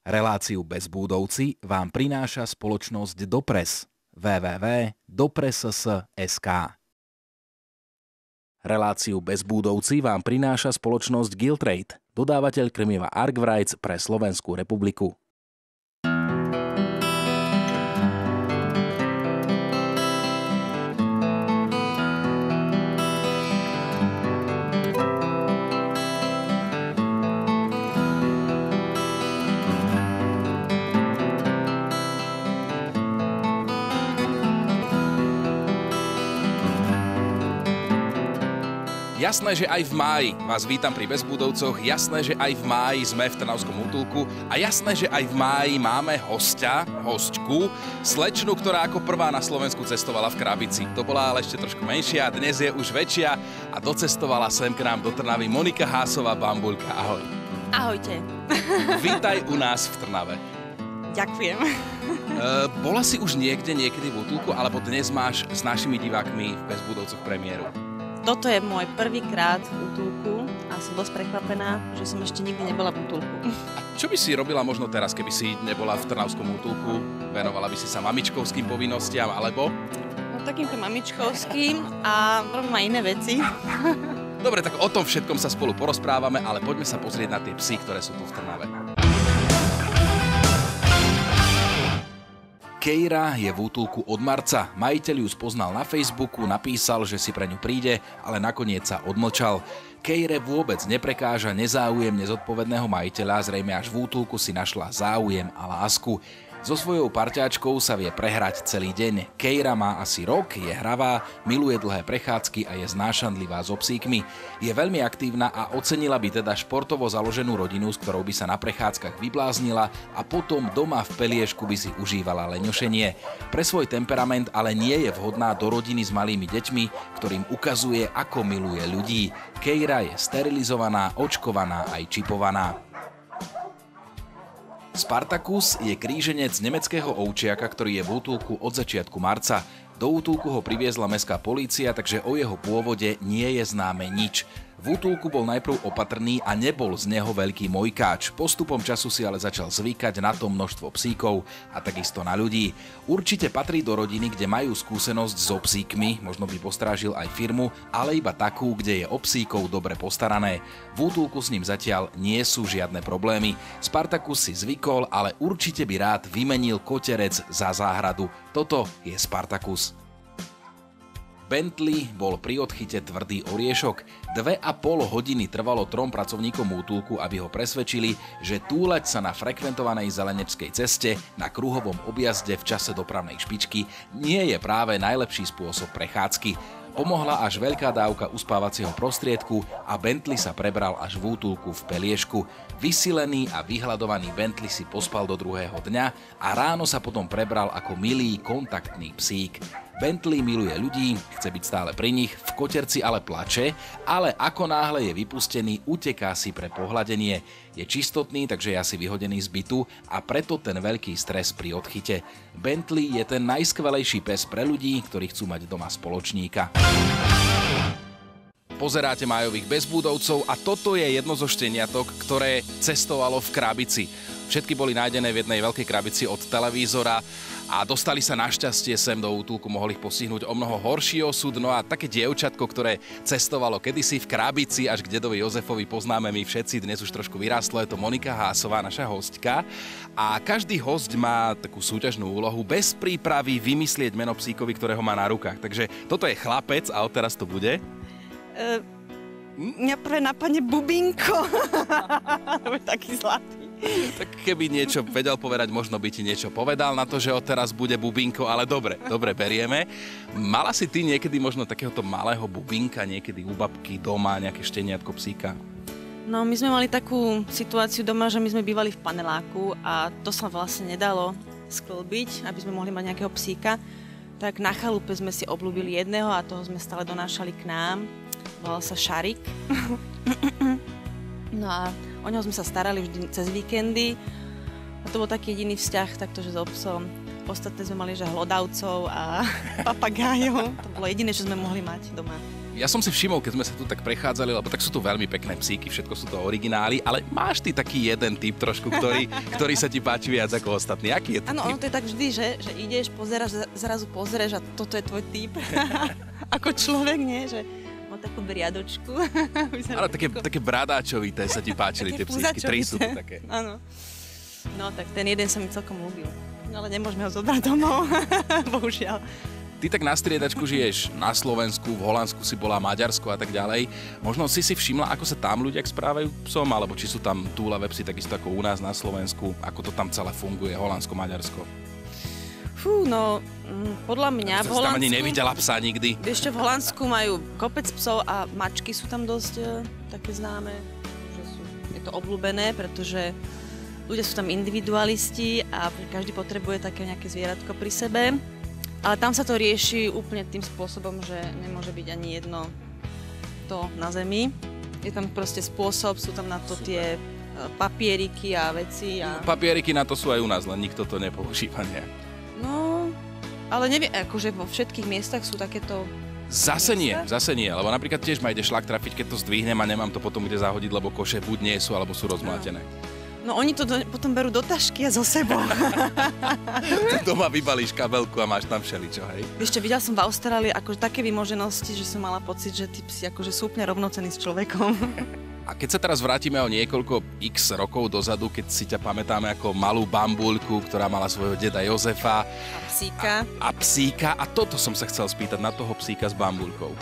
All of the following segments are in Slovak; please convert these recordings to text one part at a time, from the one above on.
Reláciu Bezbúdovci vám prináša spoločnosť Dopres www.dopress.sk. Reláciu Bezbúdovci vám prináša spoločnosť Giltrade, dodávateľ krmiva Arkwrights pre Slovenskú republiku. Jasné, že aj v máji vás vítam pri Bezbúdovcoch, jasné, že aj v máji sme v Trnavskom útulku a jasné, že aj v máji máme hostku, slečnu, ktorá ako prvá na Slovensku cestovala v krabici. To bola ale ešte trošku menšia, dnes je už väčšia a docestovala sem k nám do Trnavy Monika Hásová Bambulka. Ahoj. Ahojte. Vítaj u nás v Trnave. Ďakujem. Bola si už niekedy v útulku, alebo dnes máš s našimi divákmi v Bezbúdovcoch premiéru? Toto je môj prvýkrát v útulku a som dosť prekvapená, že som ešte nikdy nebola v útulku. A čo by si robila možno teraz, keby si nebola v Trnavskom útulku? Venovala by si sa mamičkovským povinnostiam, alebo? No takýmto mamičkovským a robím aj iné veci. Dobre, tak o tom všetkom sa spolu porozprávame, ale poďme sa pozrieť na tie psy, ktoré sú tu v Trnave. Keira je v útulku od marca. Majiteľ ju spoznal na Facebooku, napísal, že si pre ňu príde, ale nakoniec sa odmlčal. Keire vôbec neprekáža nezáujem nezodpovedného majiteľa, zrejme až v útulku si našla záujem a lásku. So svojou parťáčkou sa vie prehrať celý deň. Keira má asi rok, je hravá, miluje dlhé prechádzky a je znášanlivá so psíkmi. Je veľmi aktívna a ocenila by teda športovo založenú rodinu, s ktorou by sa na prechádzkach vybláznila a potom doma v peliešku by si užívala leňošenie. Pre svoj temperament ale nie je vhodná do rodiny s malými deťmi, ktorým ukazuje, ako miluje ľudí. Keira je sterilizovaná, očkovaná aj čipovaná. Spartacus je kríženec nemeckého ovčiaka, ktorý je v útulku od začiatku marca. Do útulku ho priviezla mestská polícia, takže o jeho pôvode nie je známe nič. V útulku bol najprv opatrný a nebol z neho veľký mojkáč. Postupom času si ale začal zvykať na to množstvo psíkov a takisto na ľudí. Určite patrí do rodiny, kde majú skúsenosť so psíkmi, možno by postrážil aj firmu, ale iba takú, kde je o psíkov dobre postarané. V útulku s ním zatiaľ nie sú žiadne problémy. Spartacus si zvykol, ale určite by rád vymenil koterec za záhradu. Toto je Spartacus. Bentley bol pri odchyte tvrdý oriešok. 2,5 hodiny trvalo 3 pracovníkom útulku, aby ho presvedčili, že túlať sa na frekventovanej zeleneckej ceste na kruhovom objazde v čase dopravnej špičky nie je práve najlepší spôsob prechádzky. Pomohla až veľká dávka uspávacieho prostriedku a Bentley sa prebral až v útulku v peliešku. Vysilený a vyhľadovaný Bentley si pospal do druhého dňa a ráno sa potom prebral ako milý kontaktný psík. Bentley miluje ľudí, chce byť stále pri nich, v koterci ale plače, ale ako náhle je vypustený, uteká si pre pohľadenie. Je čistotný, takže je asi vyhodený z bytu a preto ten veľký stres pri odchyte. Bentley je ten najskvelejší pes pre ľudí, ktorí chcú mať doma spoločníka. Pozeráte Májových Bezbúdovcov a toto je jedno zo šteniatok, ktoré cestovalo v krabici. Všetky boli nájdené v jednej veľkej krabici od televízora a dostali sa našťastie sem do útulku, mohli ich postihnúť o mnoho horší osud. No a také dievčatko, ktoré cestovalo kedysi v krabici až k dedovi Jozefovi, poznáme my všetci, dnes už trošku vyrástlo, je to Monika Hásová, naša hostka. A každý host má takú súťažnú úlohu bez prípravy vymyslieť meno psíkovi, ktorého má na rukách. Takže toto je chlapec a odteraz to bude? Mňa prvé napadne Bubinko. Taký zlatý. Tak keby niečo vedel povedať, možno by ti niečo povedal na to, že odteraz bude Bubinko, ale dobre berieme. Mala si ty niekedy možno takéhoto malého Bubinka, niekedy u babky doma, nejaké šteniatko, psíka? No, my sme mali takú situáciu doma, že my sme bývali v paneláku a to sa vlastne nedalo sklbiť, aby sme mohli mať nejakého psíka. Tak na chalupe sme si obľúbili jedného a toho sme stále donášali k nám. Volal sa Šarik. No a o neho sme sa starali vždy cez víkendy. A to bol taký jediný vzťah, taktože s obsom. Ostatné sme mali, že hlodavcov a papagájov. To bolo jediné, čo sme mohli mať doma. Ja som si všimol, keď sme sa tu tak prechádzali, lebo tak sú tu veľmi pekné psíky, všetko sú to originály, ale máš ty taký jeden typ trošku, ktorý sa ti páči viac ako ostatný. Aký je to Áno, typ? ono to je tak vždy, že ideš, pozeráš, zrazu pozrieš a toto je tvoj typ. Ako človek, nie? Že má takú briadočku. Áno, také bradáčovité sa ti páčili tie psíky, 3 sú tu také. Áno. No tak ten jeden sa mi celkom ľúbil. No ale nemôžeme ho zobrať domov, bohužiaľ. Ty tak na striedačku žiješ na Slovensku, v Holandsku si bola, Maďarsku a tak ďalej. Možno si všimla, ako sa tam ľudia správajú k psom, alebo či sú tam túlavé psy takisto ako u nás na Slovensku, ako to tam celé funguje, Holandsko, Maďarsko. Fú, no, podľa mňa v Holandsku... Tam ani nevidela psa nikdy. Ešte v Holandsku majú kopec psov a mačky sú tam dosť také známe, že je to obľúbené, pretože ľudia sú tam individualisti a každý potrebuje také nejaké zvieratko pri sebe. Ale tam sa to rieši úplne tým spôsobom, že nemôže byť ani jedno to na zemi. Je tam proste spôsob, sú tam na to tie papieriky a veci. A... Papieriky na to sú aj u nás, len nikto to nepoužíva nejak. No, ale neviem, akože vo všetkých miestach sú takéto... Zase nie, lebo napríklad tiež ma ide šlak trafiť, keď to zdvihnem a nemám to potom kde zahodiť, lebo koše buď nie sú, alebo sú rozmlátené. No oni to potom berú do tašky a so sebou. Doma vybalíš kabelku a máš tam všeličo, hej? Ešte videla som v Austrálii akože také vymoženosti, že som mala pocit, že tí psi akože sú úplne rovnocenní s človekom. A keď sa teraz vrátime o niekoľko x rokov dozadu, keď si ťa pamätáme ako malú bambulku, ktorá mala svojho deda Jozefa. A psíka. A psíka. A toto som sa chcel spýtať na toho psíka s bambulkou.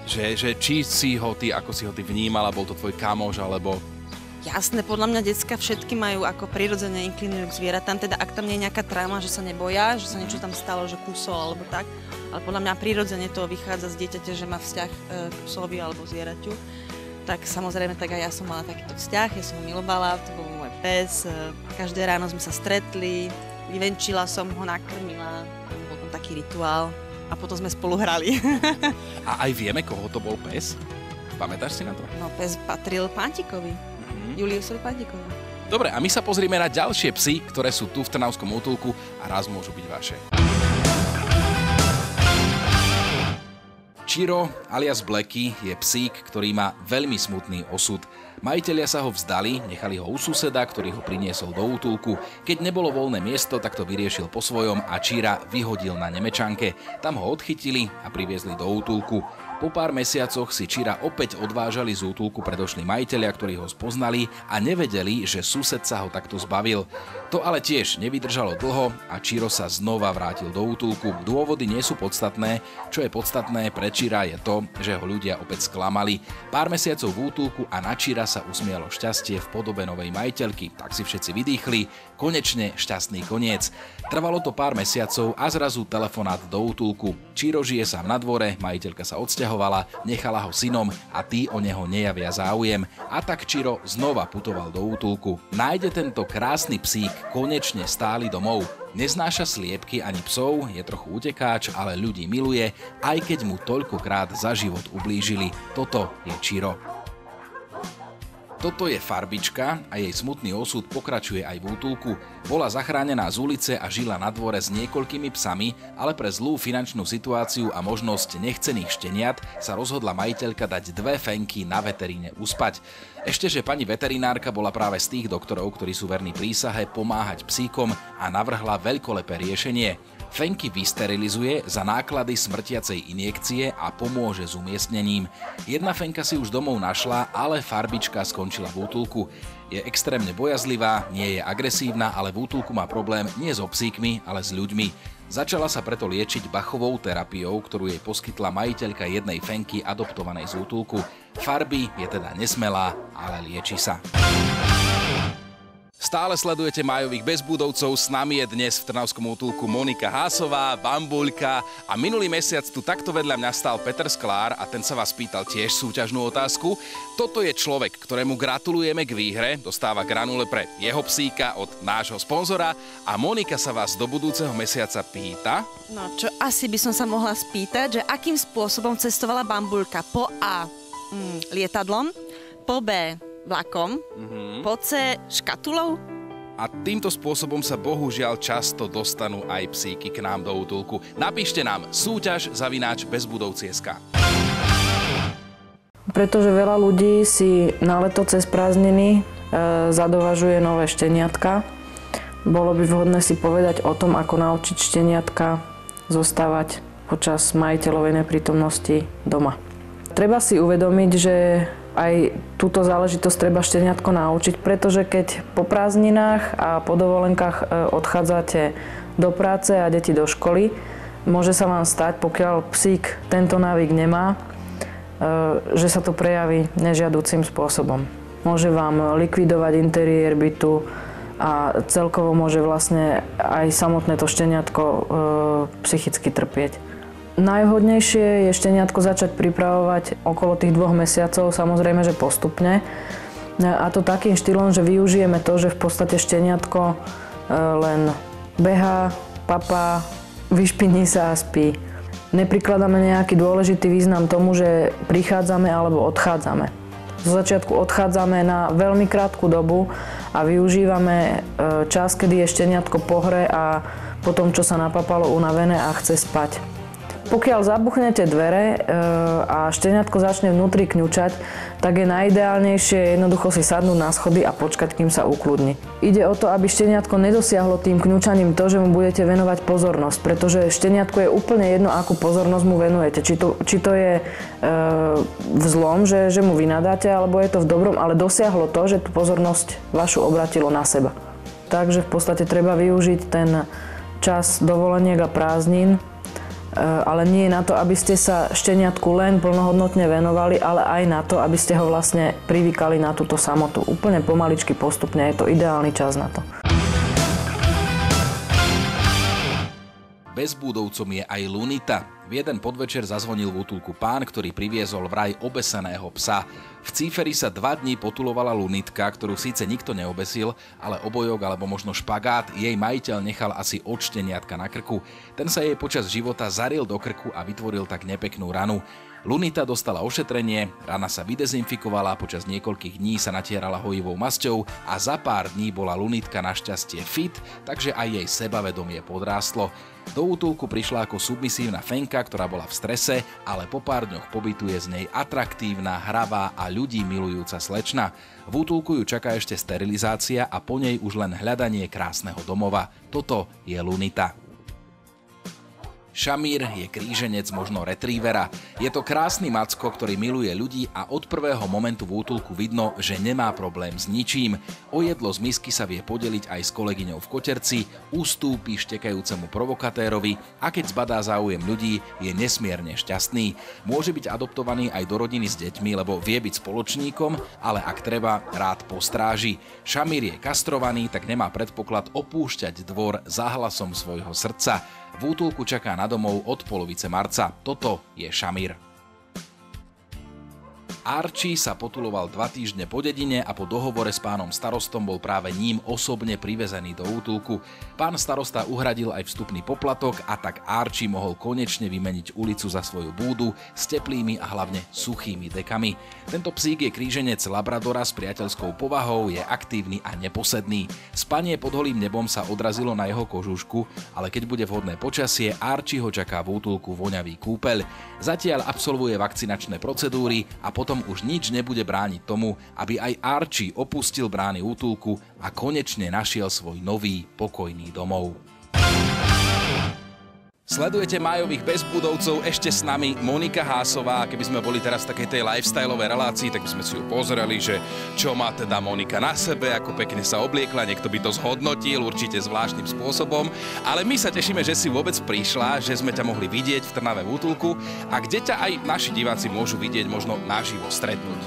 Že či si ho ty, ako si ho ty vnímala, bol to tvoj kamoš, alebo... Jasné, podľa mňa decka všetky majú ako prirodzene inklinujú k zvieratám, teda ak tam nie je nejaká trauma, že sa neboja, že sa niečo tam stalo, že kusol alebo tak, ale podľa mňa prirodzene to vychádza z dieťaťa, že má vzťah k psovi alebo zvieraťu. Tak samozrejme, tak aj ja som mala takýto vzťah, ja som ho milovala, to bol môj pes, každé ráno sme sa stretli, vyvenčila som ho, nakrmila, bol tam taký rituál a potom sme spolu hrali. A aj vieme, koho to bol pes? Pamätáš si na to? No, pes patril Pantikovi. Juliusovi Pantikovi. Dobre, a my sa pozrieme na ďalšie psy, ktoré sú tu v Trnavskom útulku a raz môžu byť vaše. Čiro alias Blacky je psík, ktorý má veľmi smutný osud. Majitelia sa ho vzdali, nechali ho u suseda, ktorý ho priniesol do útulku. Keď nebolo voľné miesto, tak to vyriešil po svojom a Číra vyhodil na Nemečanke. Tam ho odchytili a priviezli do útulku. Po pár mesiacoch si Číra opäť odvážali z útulku predošli majitelia, ktorí ho spoznali a nevedeli, že sused sa ho takto zbavil. To ale tiež nevydržalo dlho a Čiro sa znova vrátil do útulku. Dôvody nie sú podstatné, čo je podstatné pre Číra je to, že ho ľudia opäť sklamali. Pár mesiacov v útulku a na Číra sa usmialo šťastie v podobe novej majiteľky, tak si všetci vydýchli, konečne šťastný koniec. Trvalo to pár mesiacov a zrazu telefonát do útulku. Čiro žije sám na dvore, majiteľka sa odsťahovala, nechala ho synom a tí o neho nejavia záujem. A tak Čiro znova putoval do útulku. Nájde tento krásny psík konečne stály domov. Neznáša sliepky ani psov, je trochu utekáč, ale ľudí miluje, aj keď mu toľkokrát za život ublížili. Toto je Čiro. Toto je Farbička a jej smutný osud pokračuje aj v útulku. Bola zachránená z ulice a žila na dvore s niekoľkými psami, ale pre zlú finančnú situáciu a možnosť nechcených šteniat sa rozhodla majiteľka dať 2 fenky na veteríne uspať. Ešte, že pani veterinárka bola práve z tých doktorov, ktorí sú verní prísahe, pomáhať psíkom a navrhla veľkolepé riešenie. Fenky vysterilizuje za náklady smrtiacej injekcie a pomôže s umiestnením. Jedna fenka si už domov našla, ale Farbička skončila v útulku. Je extrémne bojazlivá, nie je agresívna, ale v útulku má problém nie so psíkmi, ale s ľuďmi. Začala sa preto liečiť bachovou terapiou, ktorú jej poskytla majiteľka jednej fenky adoptovanej z útulku. Farby je teda nesmelá, ale lieči sa. Stále sledujete Májových bezbudovcov, s nami je dnes v Trnavskom útulku Monika Hásová, bambulka a minulý mesiac tu takto vedľa mňa stál Peter Sklár a ten sa vás pýtal tiež súťažnú otázku. Toto je človek, ktorému gratulujeme k výhre, dostáva granule pre jeho psíka od nášho sponzora a Monika sa vás do budúceho mesiaca pýta. No, čo asi by som sa mohla spýtať, že akým spôsobom cestovala bambulka po A lietadlom, po B vlakom, po C škatulou? A týmto spôsobom sa bohužiaľ často dostanú aj psíky k nám do útulku. Napíšte nám súťaž @bezbudovci.sk. Pretože veľa ľudí si na leto cez prázdniny zadovažuje nové šteniatka. Bolo by vhodné si povedať o tom, ako naučiť šteniatka zostávať počas majiteľovej neprítomnosti doma. Treba si uvedomiť, že aj túto záležitosť treba šteniatko naučiť, pretože keď po prázdninách a po dovolenkách odchádzate do práce a deti do školy, môže sa vám stať, pokiaľ psík tento návyk nemá, že sa to prejaví nežiaducim spôsobom. Môže vám likvidovať interiér bytu a celkovo môže vlastne aj samotné to šteniatko psychicky trpieť. Najvhodnejšie je šteniatko začať pripravovať okolo tých 2 mesiacov, samozrejme, že postupne. A to takým štýlom, že využijeme to, že v podstate šteniatko len behá, papá, vyšpiní sa a spí. Neprikladáme nejaký dôležitý význam tomu, že prichádzame alebo odchádzame. Zo začiatku odchádzame na veľmi krátku dobu a využívame čas, kedy je šteniatko po hre a potom, čo sa napapalo, unavené a chce spať. Pokiaľ zabuchnete dvere a šteniatko začne vnútri kňučať, tak je najideálnejšie jednoducho si sadnúť na schody a počkať, kým sa ukludní. Ide o to, aby šteniatko nedosiahlo tým kňučaním to, že mu budete venovať pozornosť, pretože šteniatku je úplne jedno, akú pozornosť mu venujete. Či to je v zlom, že mu vynadáte, alebo je to v dobrom, ale dosiahlo to, že tú pozornosť vašu obratilo na seba. Takže v podstate treba využiť ten čas dovoleniek a prázdnin, ale nie na to, aby ste sa šteniatku len plnohodnotne venovali, ale aj na to, aby ste ho vlastne privykali na túto samotu. Úplne pomaličky, postupne, je to ideálny čas na to. Bezbúdovcom je aj Lunita. V jeden podvečer zazvonil v útulku pán, ktorý priviezol vraj obeseného psa. V Cíferi sa 2 dní potulovala Lunitka, ktorú síce nikto neobesil, ale obojok alebo možno špagát jej majiteľ nechal asi od šteniatka na krku. Ten sa jej počas života zaril do krku a vytvoril tak nepeknú ranu. Lunita dostala ošetrenie, rana sa vydezinfikovala, počas niekoľkých dní sa natierala hojivou masťou a za pár dní bola Lunitka našťastie fit, takže aj jej sebavedomie podrástlo. Do útulku prišla ako submisívna Fenka, ktorá bola v strese, ale po pár dňoch pobytu je z nej atraktívna, hravá a ľudí milujúca slečna. V útulku ju čaká ešte sterilizácia a po nej už len hľadanie krásneho domova. Toto je Lunita. Šamír je kríženec, možno retrievera. Je to krásny macko, ktorý miluje ľudí a od prvého momentu v útulku vidno, že nemá problém s ničím. O jedlo z misky sa vie podeliť aj s kolegyňou v koterci, ustúpi štekajúcemu provokatérovi a keď zbadá záujem ľudí, je nesmierne šťastný. Môže byť adoptovaný aj do rodiny s deťmi, lebo vie byť spoločníkom, ale ak treba, rád postráži. Šamír je kastrovaný, tak nemá predpoklad opúšťať dvor za hlasom svojho srdca. V útulku čaká na domov od polovice marca. Toto je Šamír. Archie sa potuloval 2 týždne po dedine a po dohovore s pánom starostom bol práve ním osobne privezený do útulku. Pán starosta uhradil aj vstupný poplatok a tak Archie mohol konečne vymeniť ulicu za svoju búdu s teplými a hlavne suchými dekami. Tento psík je kríženec labradora s priateľskou povahou, je aktívny a neposedný. Spanie pod holým nebom sa odrazilo na jeho kožušku, ale keď bude vhodné počasie, Archie ho čaká v útulku voňavý kúpeľ. Zatiaľ absolvuje vakcinačné procedúry a potom už nič nebude brániť tomu, aby aj Archie opustil brány útulku a konečne našiel svoj nový pokojný domov. Sledujete Májových bezbudovcov, ešte s nami Monika Hásová. Keby sme boli teraz v takej tej lifestyleovej relácii, tak by sme si ju pozreli, že čo má teda Monika na sebe, ako pekne sa obliekla, niekto by to zhodnotil určite zvláštnym spôsobom. Ale my sa tešíme, že si vôbec prišla, že sme ťa mohli vidieť v Trnave v útulku a kde ťa aj naši diváci môžu vidieť, možno naživo stretnúť.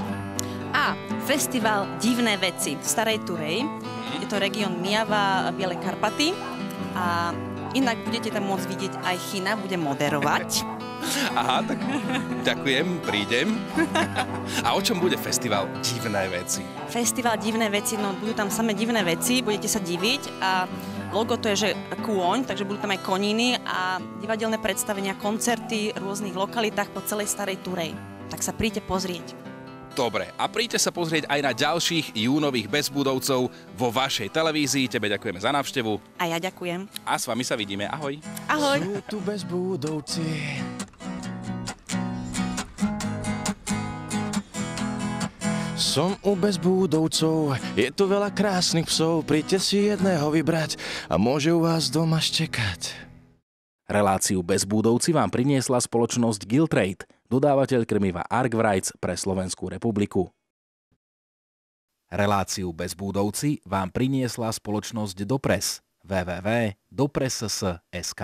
Festival Divné veci v Starej Turej. Je to región Myjava, Biele Karpaty a inak budete tam môcť vidieť aj Chyna, bude moderovať. Aha, tak ďakujem, prídem. A o čom bude festival Divné veci? Festival Divné veci, no budú tam samé divné veci, budete sa diviť a logo to je, že kôň, takže budú tam aj koniny a divadelné predstavenia, koncerty v rôznych lokalitách po celej Starej Turej. Tak sa príďte pozrieť. Dobre, a príďte sa pozrieť aj na ďalších júnových bezbudovcov vo vašej televízii. Tebe ďakujeme za návštevu. A ja ďakujem. A s vami sa vidíme. Ahoj. Ahoj. Sú tu bezbudovci. Som u Bezbúdovcov, je tu veľa krásnych psov, príďte si jedného vybrať a môže u vás doma štekať. Reláciu Bezbúdovci vám priniesla spoločnosť Giltrade, dodávateľ krmiva Arkwrights pre Slovenskú republiku. Reláciu Bezbúdovci vám priniesla spoločnosť Dopres www.dopress.sk.